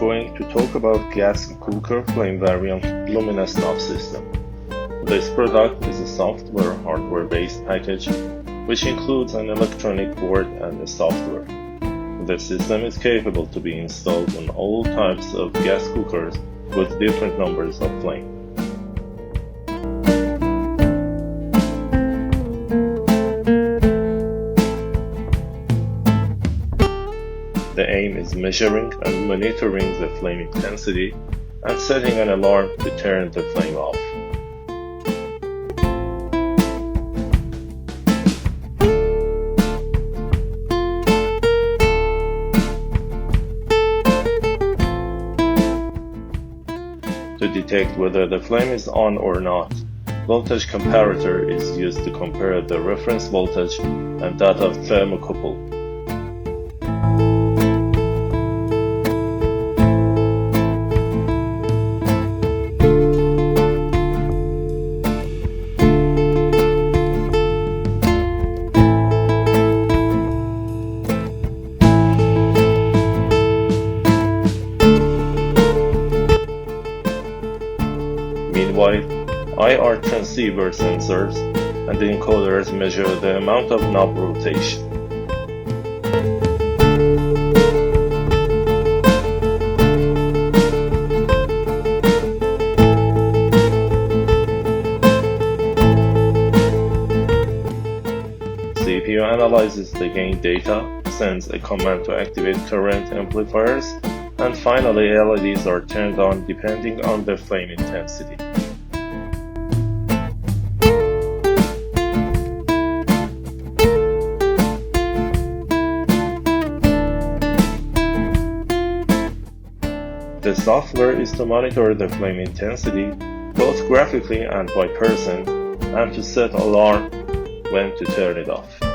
going to talk about gas cooker flame variant Luminous knob system. This product is a software hardware-based package which includes an electronic board and a software. The system is capable to be installed on all types of gas cookers with different numbers of flame. The aim is measuring and monitoring the flame intensity and setting an alarm to turn the flame off. To detect whether the flame is on or not, voltage comparator is used to compare the reference voltage and that of thermocouple. Meanwhile, IR transceiver sensors and the encoders measure the amount of knob rotation. CPU analyzes the gain data, sends a command to activate current amplifiers, and finally LEDs are turned on depending on the flame intensity. The software is to monitor the flame intensity both graphically and by person, and to set alarm when to turn it off.